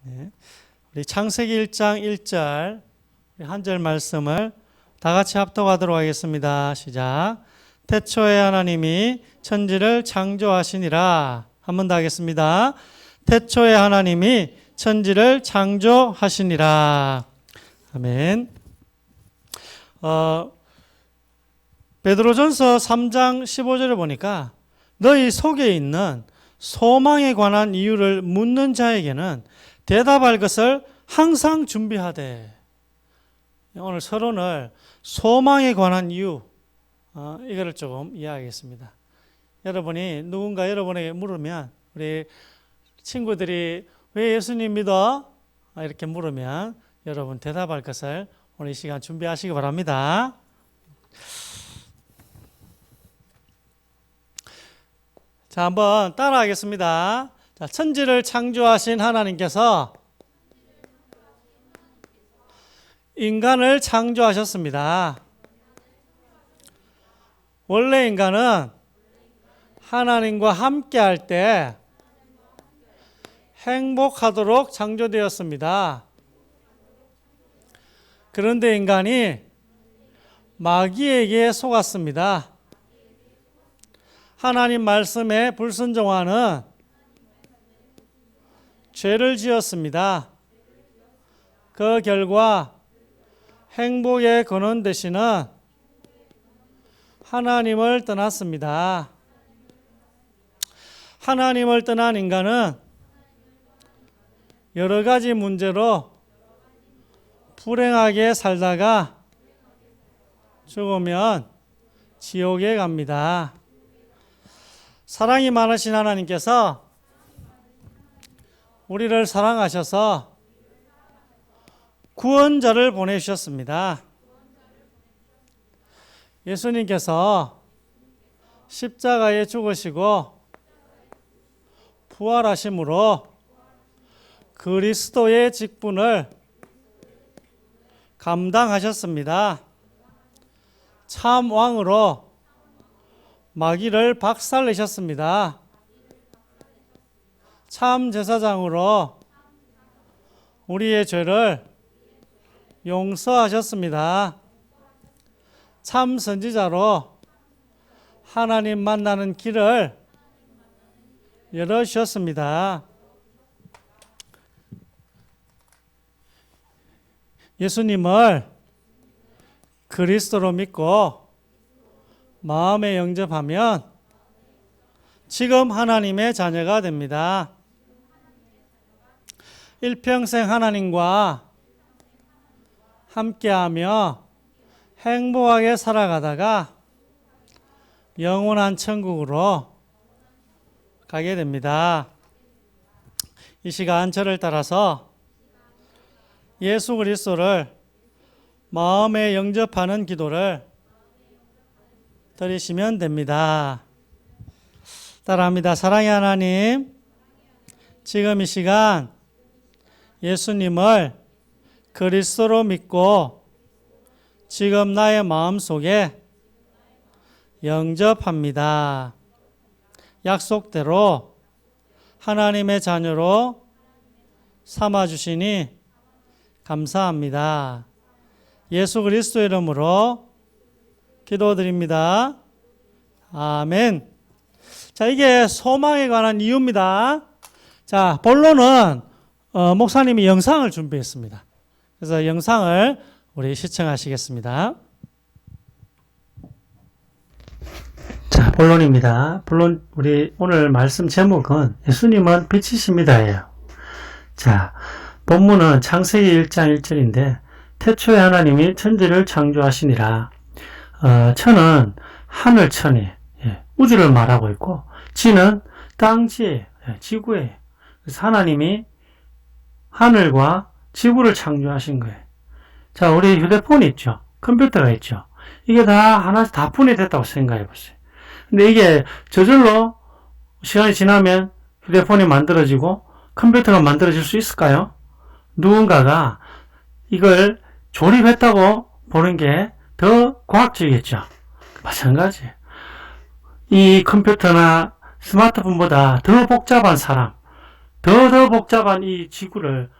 네. 우리 창세기 1장 1절 한 절 말씀을 다 같이 합독하도록 하겠습니다. 시작. 태초에 하나님이 천지를 창조하시니라. 한 번 더 하겠습니다. 태초에 하나님이 천지를 창조하시니라. 아멘. 베드로전서 3장 15절에 보니까 너희 속에 있는 소망에 관한 이유를 묻는 자에게는 대답할 것을 항상 준비하되. 오늘 서론을 소망에 관한 이유, 이거를 조금 이야기하겠습니다. 여러분이 누군가 여러분에게 물으면, 우리 친구들이 왜 예수님 믿어? 이렇게 물으면 여러분 대답할 것을 오늘 이 시간 준비하시기 바랍니다. 자, 한번 따라하겠습니다. 자, 천지를 창조하신 하나님께서 인간을 창조하셨습니다. 원래 인간은 하나님과 함께 할 때 행복하도록 창조되었습니다. 그런데 인간이 마귀에게 속았습니다. 하나님 말씀에 불순종하는 죄를 지었습니다. 그 결과 행복의 근원 되시는 하나님을 떠났습니다. 하나님을 떠난 인간은 여러 가지 문제로 불행하게 살다가 죽으면 지옥에 갑니다. 사랑이 많으신 하나님께서 우리를 사랑하셔서 구원자를 보내주셨습니다. 예수님께서 십자가에 죽으시고 부활하심으로 그리스도의 직분을 감당하셨습니다. 참 왕으로 마귀를 박살내셨습니다. 참 제사장으로 우리의 죄를 용서하셨습니다. 참 선지자로 하나님 만나는 길을 열어주셨습니다. 예수님을 그리스도로 믿고 마음에 영접하면 지금 하나님의 자녀가 됩니다. 일평생 하나님과 함께하며 행복하게 살아가다가 영원한 천국으로 가게 됩니다. 이 시간 저를 따라서 예수 그리스도를 마음에 영접하는 기도를 드리시면 됩니다. 따라합니다. 사랑의 하나님, 지금 이 시간 예수님을 그리스도로 믿고 지금 나의 마음속에 영접합니다. 약속대로 하나님의 자녀로 삼아주시니 감사합니다. 예수 그리스도 이름으로 기도드립니다. 아멘. 자, 이게 소망에 관한 이유입니다. 자, 본론은 목사님이 영상을 준비했습니다. 그래서 영상을 우리 시청하시겠습니다. 자, 본론입니다. 본론, 우리 오늘 말씀 제목은 예수님은 빛이십니다예요. 자, 본문은 창세기 1장 1절인데 태초에 하나님이 천지를 창조하시니라. 천은 하늘천이, 우주를 말하고 있고, 지는 땅지, 지구에. 그래서 하나님이 하늘과 지구를 창조하신 거예요. 자, 우리 휴대폰 있죠? 컴퓨터가 있죠? 이게 다 하나씩 다 분해됐다고 생각해 보세요. 근데 이게 저절로 시간이 지나면 휴대폰이 만들어지고 컴퓨터가 만들어질 수 있을까요? 누군가가 이걸 조립했다고 보는 게 더 과학적이겠죠. 마찬가지. 이 컴퓨터나 스마트폰보다 더 복잡한 사람, 더 복잡한 이 지구를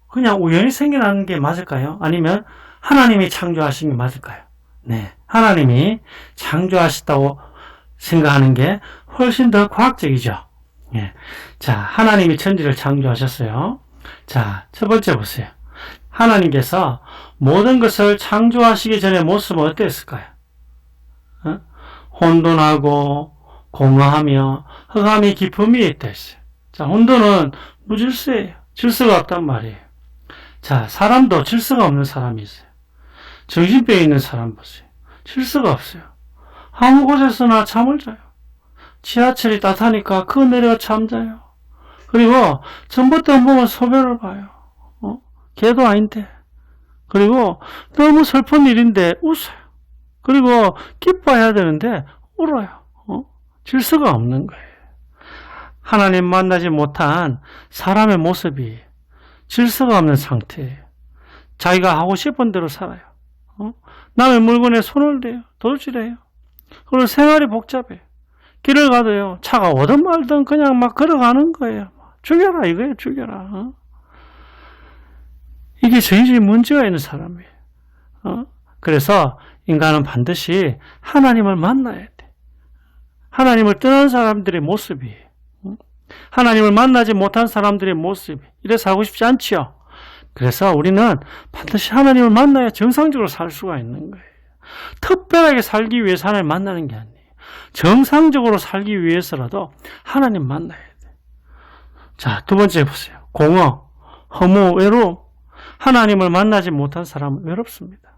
그냥 우연히 생겨나는 게 맞을까요? 아니면 하나님이 창조하신 게 맞을까요? 네, 하나님이 창조하셨다고 생각하는 게 훨씬 더 과학적이죠. 예. 자, 하나님이 천지를 창조하셨어요. 자, 첫 번째 보세요. 하나님께서 모든 것을 창조하시기 전에 모습은 어땠을까요? 혼돈하고 공허하며 흑암이 깊음 위에 있다 했어요. 자, 혼돈은 무질서예요. 질서가 없단 말이에요. 자, 사람도 질서가 없는 사람이 있어요. 정신병 있는 사람 보세요. 질서가 없어요. 아무 곳에서나 잠을 자요. 지하철이 따뜻하니까 그 내려 잠자요. 그리고 전봇대 보면 소변을 봐요. 걔도 아닌데. 그리고 너무 슬픈 일인데 웃어요. 그리고 기뻐해야 되는데 울어요. 질서가 없는 거예요. 하나님 만나지 못한 사람의 모습이 질서가 없는 상태예요. 자기가 하고 싶은 대로 살아요. 남의 물건에 손을 대요. 도둑질해요. 그리고 생활이 복잡해요. 길을 가도요. 차가 오든 말든 그냥 막 걸어가는 거예요. 죽여라 이거예요. 죽여라. 이게 정신이 문제가 있는 사람이에요. 그래서 인간은 반드시 하나님을 만나야 돼. 하나님을 떠난 사람들의 모습이에요. 하나님을 만나지 못한 사람들의 모습이 이래 살고 싶지 않지요. 그래서 우리는 반드시 하나님을 만나야 정상적으로 살 수가 있는 거예요. 특별하게 살기 위해서 하나님을 만나는 게 아니에요. 정상적으로 살기 위해서라도 하나님 만나야 돼. 자, 두 번째 보세요. 공허, 허무, 외로움. 하나님을 만나지 못한 사람은 외롭습니다.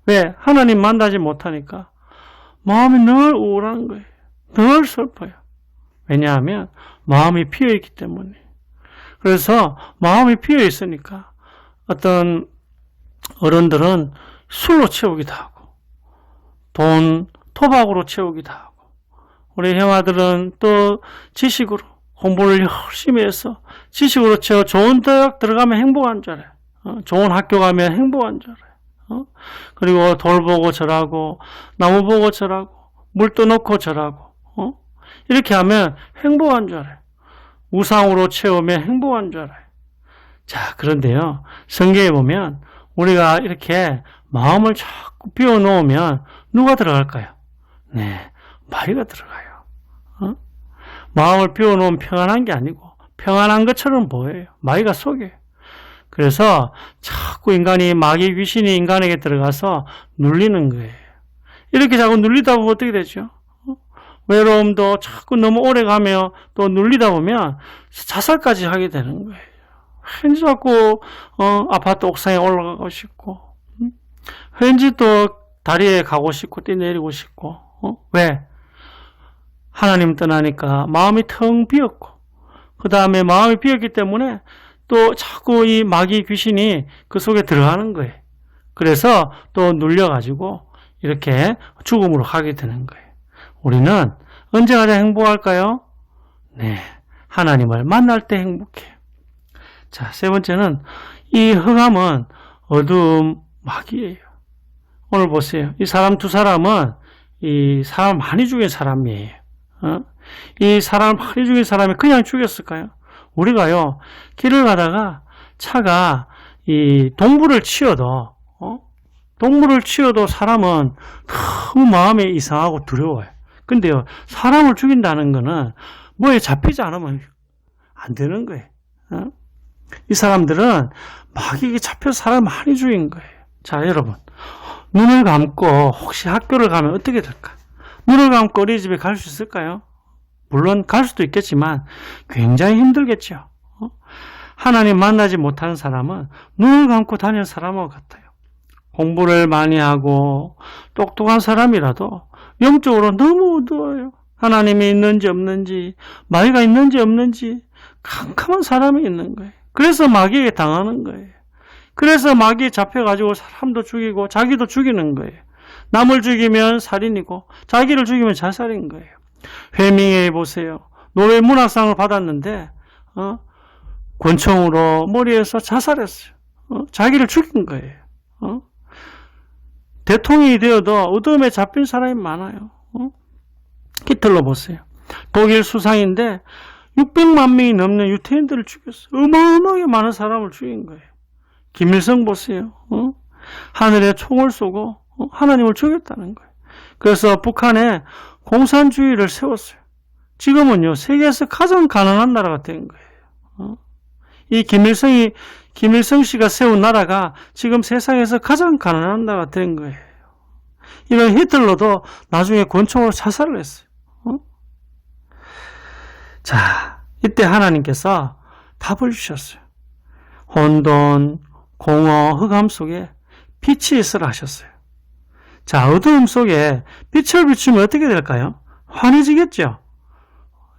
왜? 하나님 만나지 못하니까 마음이 늘 우울한 거예요. 늘 슬퍼요. 왜냐하면 마음이 비어있기 때문에. 그래서 마음이 비어있으니까 어떤 어른들은 술로 채우기도 하고 돈, 토박으로 채우기도 하고 우리 형아들은 또 지식으로 공부를 열심히 해서 지식으로 채워 좋은 대학 들어가면 행복한 줄 알아요. 좋은 학교 가면 행복한 줄 알아요. 그리고 돌 보고 절하고 나무 보고 절하고 물 떠놓고 절하고 이렇게 하면 행복한 줄 알아요. 우상으로 채우면 행복한 줄 알아요. 자, 그런데요. 성경에 보면 우리가 이렇게 마음을 자꾸 비워놓으면 누가 들어갈까요? 네, 마귀가 들어가요. 마음을 비워놓으면 평안한 게 아니고 평안한 것처럼 보여요. 마귀가 속여요. 그래서 자꾸 인간이 마귀 귀신이 인간에게 들어가서 눌리는 거예요. 이렇게 자꾸 눌리다 보면 어떻게 되죠? 외로움도 자꾸 너무 오래 가며 또 눌리다 보면 자살까지 하게 되는 거예요. 왠지 자꾸 아파트 옥상에 올라가고 싶고 왠지 또 다리에 가고 싶고 뛰내리고 싶고 왜? 하나님 떠나니까 마음이 텅 비었고 그 다음에 마음이 비었기 때문에 또 자꾸 이 마귀 귀신이 그 속에 들어가는 거예요. 그래서 또 눌려가지고 이렇게 죽음으로 가게 되는 거예요. 우리는 언제 가장 행복할까요? 네, 하나님을 만날 때 행복해요. 자, 세 번째는 이 흑암은 어두움 마귀예요. 오늘 보세요. 이 사람 두 사람은 이 사람 많이 죽인 사람이에요. 이 사람 많이 죽인 사람이 그냥 죽였을까요? 우리가요, 길을 가다가 차가 이 동물을 치어도 사람은 너무 마음에 이상하고 두려워요. 근데요, 사람을 죽인다는 거는 뭐에 잡히지 않으면 안 되는 거예요. 이 사람들은 마귀에게 잡혀서 사람을 많이 죽인 거예요. 자, 여러분. 눈을 감고 혹시 학교를 가면 어떻게 될까? 눈을 감고 어린이집에 갈 수 있을까요? 물론 갈 수도 있겠지만 굉장히 힘들겠죠. 하나님 만나지 못하는 사람은 눈을 감고 다니는 사람하고 같아요. 공부를 많이 하고 똑똑한 사람이라도 영적으로 너무 어두워요. 하나님이 있는지 없는지 마귀가 있는지 없는지 캄캄한 사람이 있는 거예요. 그래서 마귀에게 당하는 거예요. 그래서 마귀에 잡혀가지고 사람도 죽이고 자기도 죽이는 거예요. 남을 죽이면 살인이고 자기를 죽이면 자살인 거예요. 회밍에 보세요. 노벨 문학상을 받았는데 권총으로 머리에서 자살했어요. 자기를 죽인 거예요. 대통령이 되어도 어둠에 잡힌 사람이 많아요. 히틀러 보세요. 독일 수상인데 600만 명이 넘는 유태인들을 죽였어요. 어마어마하게 많은 사람을 죽인 거예요. 김일성 보세요. 하늘에 총을 쏘고 하나님을 죽였다는 거예요. 그래서 북한에 공산주의를 세웠어요. 지금은요, 세계에서 가장 가난한 나라가 된 거예요. 이 김일성 씨가 세운 나라가 지금 세상에서 가장 가난한 나라가 된 거예요. 이런 히틀러도 나중에 권총으로 자살을 했어요. 자, 이때 하나님께서 답을 주셨어요. 혼돈, 공허, 흑암 속에 빛이 있으라 하셨어요. 자, 어두움 속에 빛을 비추면 어떻게 될까요? 환해지겠죠?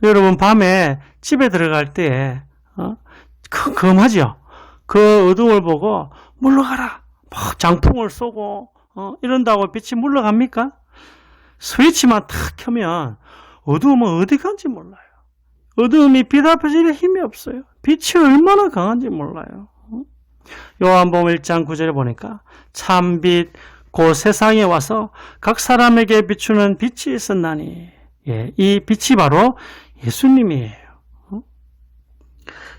여러분, 밤에 집에 들어갈 때에, 컴컴하죠? 그 어두움을 보고, 물러가라! 막 장풍을 쏘고, 이런다고 빛이 물러갑니까? 스위치만 탁 켜면, 어두움은 어디 간지 몰라요. 어두움이 빛 앞에 지는 힘이 없어요. 빛이 얼마나 강한지 몰라요. 요한복음 1장 9절에 보니까 참 빛, 그 세상에 와서 각 사람에게 비추는 빛이 있었나니, 예, 이 빛이 바로 예수님이에요.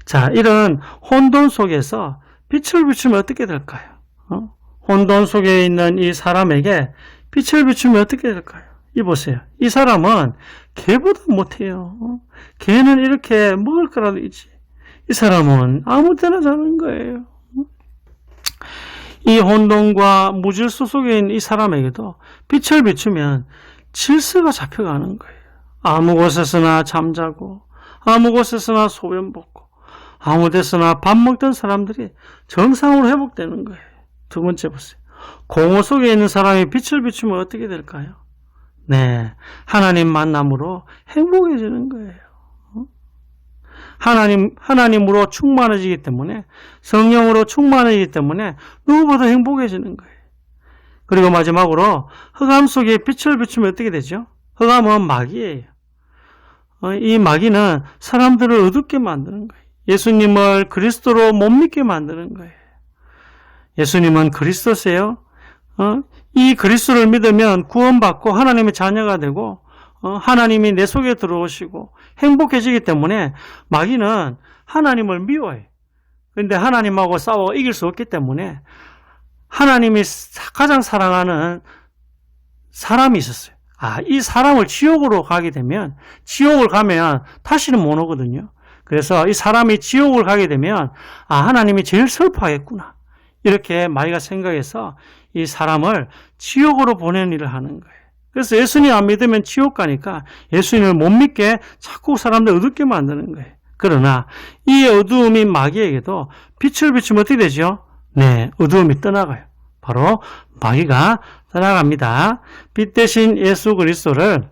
자, 이런 혼돈 속에서 빛을 비추면 어떻게 될까요? 혼돈 속에 있는 이 사람에게 빛을 비추면 어떻게 될까요? 이 보세요. 이 사람은 개보다 못해요. 개는 이렇게 먹을 거라도 있지. 이 사람은 아무 때나 자는 거예요. 이 혼돈과 무질서 속에 있는 이 사람에게도 빛을 비추면 질서가 잡혀가는 거예요. 아무 곳에서나 잠자고, 아무 곳에서나 소변 벗고, 아무 데서나 밥 먹던 사람들이 정상으로 회복되는 거예요. 두 번째 보세요. 공허 속에 있는 사람이 빛을 비추면 어떻게 될까요? 네, 하나님 만남으로 행복해지는 거예요. 하나님으로 충만해지기 때문에, 성령으로 충만해지기 때문에 누구보다 행복해지는 거예요. 그리고 마지막으로 흑암 속에 빛을 비추면 어떻게 되죠? 흑암은 마귀예요. 이 마귀는 사람들을 어둡게 만드는 거예요. 예수님을 그리스도로 못 믿게 만드는 거예요. 예수님은 그리스도세요. 이 그리스도를 믿으면 구원받고 하나님의 자녀가 되고, 하나님이 내 속에 들어오시고 행복해지기 때문에 마귀는 하나님을 미워해요. 그런데 하나님하고 싸워 이길 수 없기 때문에 하나님이 가장 사랑하는 사람이 있었어요. 이 사람을 지옥으로 가게 되면, 지옥을 가면 다시는 못 오거든요. 그래서 이 사람이 지옥을 가게 되면, 하나님이 제일 슬퍼하겠구나, 이렇게 마귀가 생각해서 이 사람을 지옥으로 보내는 일을 하는 거예요. 그래서 예수님 안 믿으면 지옥 가니까 예수님을 못 믿게 자꾸 사람들 어둡게 만드는 거예요. 그러나 이 어두움인 마귀에게도 빛을 비추면 어떻게 되죠? 네, 어두움이 떠나가요. 바로 마귀가 떠나갑니다. 빛 대신 예수 그리스도를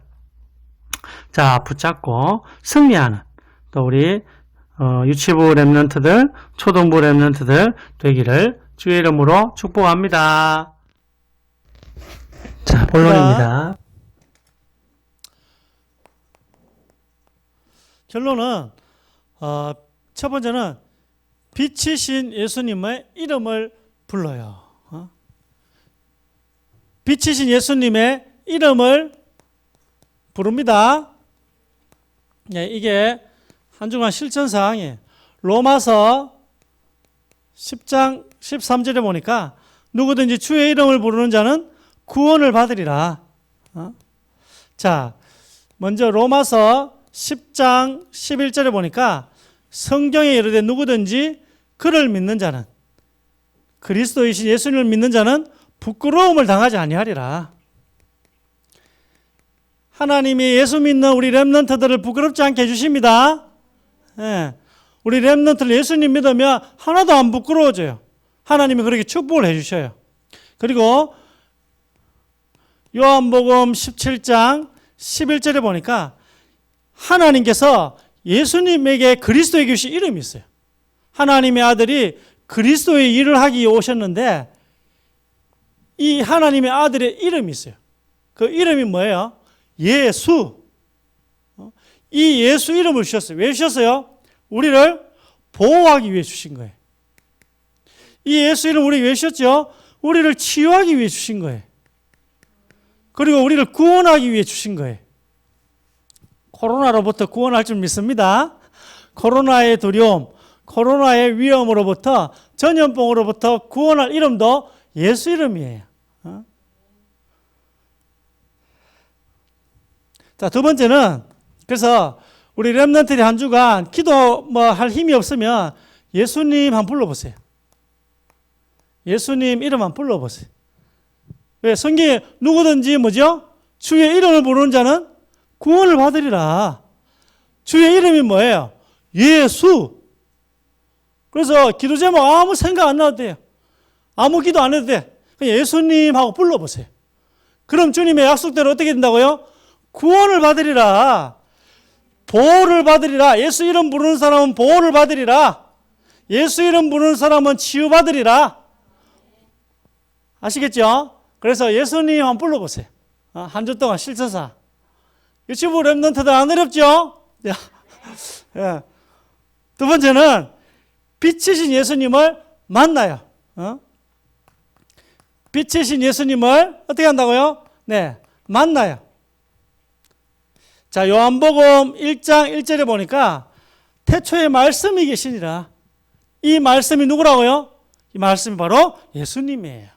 붙잡고 승리하는, 또 우리 유치부 랩런트들, 초등부 랩런트들 되기를 주의 이름으로 축복합니다. 자, 본론입니다. 결론은 첫 번째는 빛이신 예수님의 이름을 불러요. 빛이신 예수님의 이름을 부릅니다. 네, 이게 한 주간 실천사항이에요. 로마서 10장 13절에 보니까 누구든지 주의 이름을 부르는 자는 구원을 받으리라. 자, 먼저 로마서 10장 11절에 보니까 성경에 이르되 누구든지 그를 믿는 자는, 그리스도이신 예수님을 믿는 자는 부끄러움을 당하지 아니하리라. 하나님이 예수 믿는 우리 렘넌트들을 부끄럽지 않게 해주십니다. 예, 우리 렘넌트를 예수님 믿으면 하나도 안 부끄러워져요. 하나님이 그렇게 축복을 해주셔요. 그리고 요한복음 17장 11절에 보니까 하나님께서 예수님에게 그리스도에게 주신 이름이 있어요. 하나님의 아들이 그리스도의 일을 하기 위해 오셨는데 이 하나님의 아들의 이름이 있어요. 그 이름이 뭐예요? 예수. 이 예수 이름을 주셨어요. 왜 주셨어요? 우리를 보호하기 위해 주신 거예요. 이 예수 이름 우리 왜 주셨죠? 우리를 치유하기 위해 주신 거예요. 그리고 우리를 구원하기 위해 주신 거예요. 코로나로부터 구원할 줄 믿습니다. 코로나의 두려움, 코로나의 위험으로부터, 전염병으로부터 구원할 이름도 예수 이름이에요. 자, 두 번째는, 그래서 우리 렘넌트들이 한 주간 기도 할 힘이 없으면 예수님 한번 불러보세요. 예수님 이름 한번 불러보세요. 왜? 성경에 누구든지 뭐죠? 주의 이름을 부르는 자는 구원을 받으리라. 주의 이름이 뭐예요? 예수. 그래서 기도 제목 아무 생각 안 나도 돼요. 아무 기도 안 해도 돼. 그냥 예수님 하고 불러보세요. 그럼 주님의 약속대로 어떻게 된다고요? 구원을 받으리라. 보호를 받으리라. 예수 이름 부르는 사람은 보호를 받으리라. 예수 이름 부르는 사람은 치유받으리라. 아시겠죠? 그래서 예수님 한번 불러보세요. 한 주 동안 실천사. 유치부 랩런트들 안 어렵죠? 예. 두 번째는 빛이신 예수님을 만나요. 빛이신 예수님을 어떻게 한다고요? 네, 만나요. 자, 요한복음 1장 1절에 보니까 태초에 말씀이 계시니라. 이 말씀이 누구라고요? 이 말씀이 바로 예수님이에요.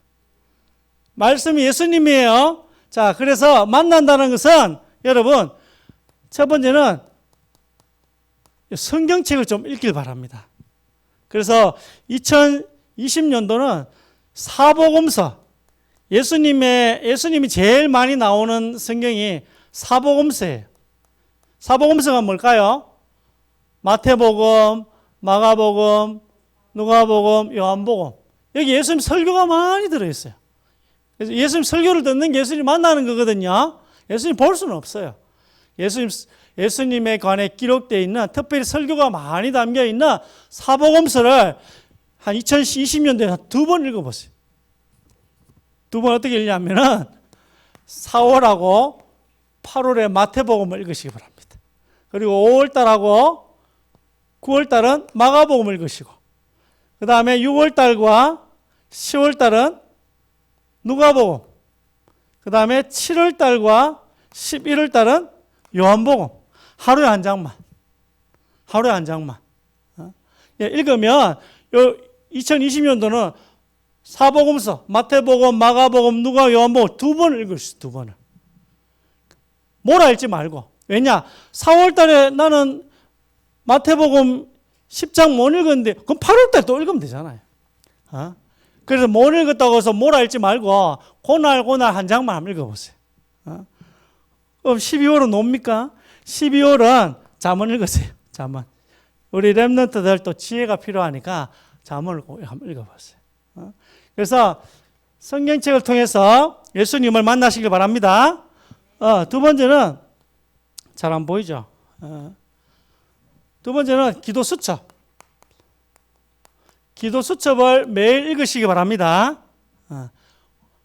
말씀이 예수님이에요. 자, 그래서 만난다는 것은 여러분, 첫 번째는 성경책을 좀 읽길 바랍니다. 그래서 2020년도는 사복음서, 예수님이 제일 많이 나오는 성경이 사복음서예요. 사복음서가 뭘까요? 마태복음, 마가복음, 누가복음, 요한복음. 여기 예수님 설교가 많이 들어있어요. 그래서 예수님 설교를 듣는 게 예수님 만나는 거거든요. 예수님 볼 수는 없어요. 예수님에 관해 기록되어 있는, 특별히 설교가 많이 담겨 있는 사복음서를 한 2020년도에 2번 읽어보세요. 2번 어떻게 읽냐면은 4월하고 8월에 마태복음을 읽으시기 바랍니다. 그리고 5월달하고 9월달은 마가복음을 읽으시고, 그 다음에 6월달과 10월달은 누가복음, 그 다음에 7월달과 11월달은 요한복음. 하루에 한 장만. 읽으면 2020년도는 사복음서, 마태복음, 마가복음, 누가, 요한복음 2번을 읽을 수 있어요. 2번을. 뭐라 읽지 말고. 왜냐? 4월달에 나는 마태복음 10장 못 읽었는데 그럼 8월달에 또 읽으면 되잖아요. 그래서 못 읽었다고 해서 뭐라 읽지 말고 그날 한 장만 한번 읽어보세요. 그럼 12월은 뭡니까? 12월은 잠언 읽으세요. 잠언. 우리 렘넌트들 또 지혜가 필요하니까 잠언을 한번 읽어보세요. 그래서 성경책을 통해서 예수님을 만나시길 바랍니다. 두 번째는 잘 안 보이죠? 두 번째는 기도 수첩. 기도 수첩을 매일 읽으시기 바랍니다.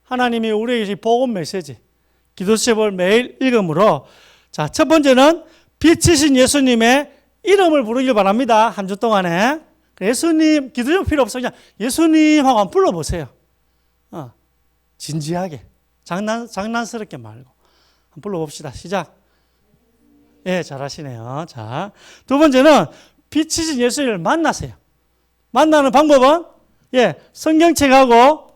하나님이 우리에게 복음 메시지, 기도 수첩을 매일 읽음으로, 자, 첫 번째는 빛이신 예수님의 이름을 부르길 바랍니다. 한 주 동안에. 예수님, 기도 좀 필요 없어. 그냥 예수님 하고 한번 불러보세요. 진지하게. 장난스럽게 말고. 한번 불러봅시다. 시작. 예, 잘하시네요. 자, 두 번째는 빛이신 예수님을 만나세요. 만나는 방법은, 성경책하고,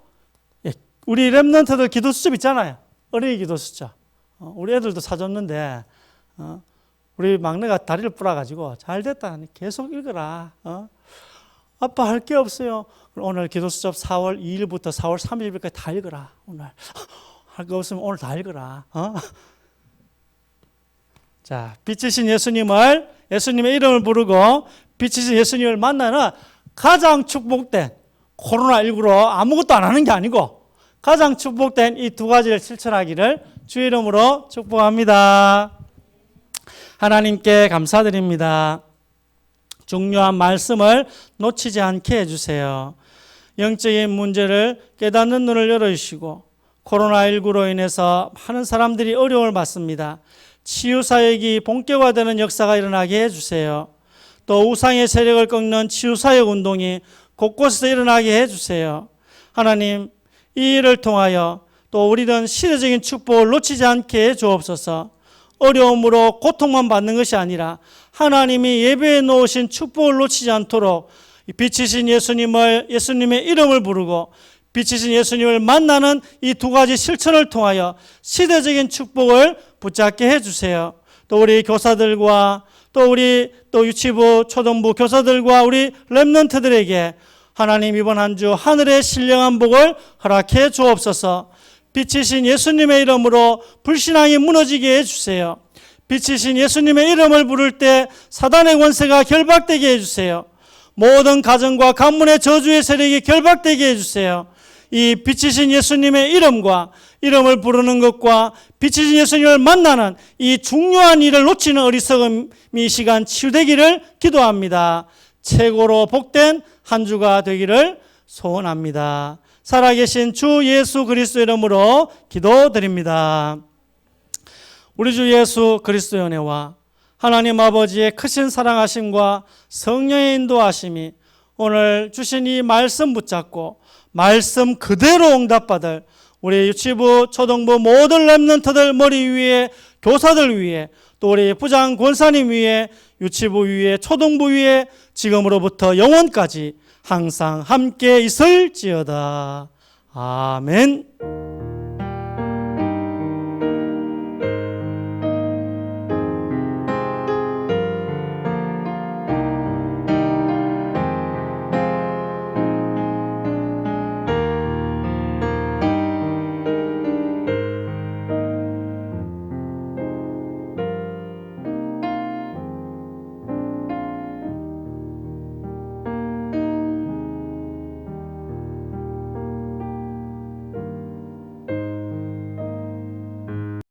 우리 렘넌트들 기도 수첩 있잖아요. 어린이 기도 수첩. 우리 애들도 사줬는데, 우리 막내가 다리를 부러가지고 잘 됐다. 계속 읽어라. 아빠 할 게 없어요. 오늘 기도 수첩 4월 2일부터 4월 30일까지 다 읽어라. 오늘 할 거 없으면 오늘 다 읽어라. 자, 빛이신 예수님의 이름을 부르고 빛이신 예수님을 만나는 가장 축복된, 코로나19로 아무것도 안 하는 게 아니고 가장 축복된 이 두 가지를 실천하기를 주의 이름으로 축복합니다. 하나님께 감사드립니다. 중요한 말씀을 놓치지 않게 해주세요. 영적인 문제를 깨닫는 눈을 열어주시고, 코로나19로 인해서 많은 사람들이 어려움을 받습니다. 치유사역이 본격화되는 역사가 일어나게 해주세요. 또 우상의 세력을 꺾는 치유사역 운동이 곳곳에서 일어나게 해주세요. 하나님, 이 일을 통하여 또 우리는 시대적인 축복을 놓치지 않게 해 주옵소서. 어려움으로 고통만 받는 것이 아니라 하나님이 예배해 놓으신 축복을 놓치지 않도록 빛이신 예수님의 이름을 부르고 빛이신 예수님을 만나는 이 두 가지 실천을 통하여 시대적인 축복을 붙잡게 해주세요. 또 우리 교사들과 또 유치부, 초등부 교사들과 우리 렘넌트들에게 하나님 이번 한 주 하늘의 신령한 복을 허락해 주옵소서. 빛이신 예수님의 이름으로 불신앙이 무너지게 해주세요. 빛이신 예수님의 이름을 부를 때 사단의 권세가 결박되게 해주세요. 모든 가정과 가문의 저주의 세력이 결박되게 해주세요. 이 빛이신 예수님의 이름과 이름을 부르는 것과 빛이신 예수님을 만나는 이 중요한 일을 놓치는 어리석음이 이 시간 치유되기를 기도합니다. 최고로 복된 한 주가 되기를 소원합니다. 살아계신 주 예수 그리스도 이름으로 기도드립니다. 우리 주 예수 그리스도의 은혜와 하나님 아버지의 크신 사랑하심과 성령의 인도하심이 오늘 주신 이 말씀 붙잡고 말씀 그대로 응답받을 우리 유치부, 초등부 모든 렘넌트들 머리 위에, 교사들 위에, 또 우리 부장 권사님 위에, 유치부 위에, 초등부 위에 지금으로부터 영원까지 항상 함께 있을지어다. 아멘.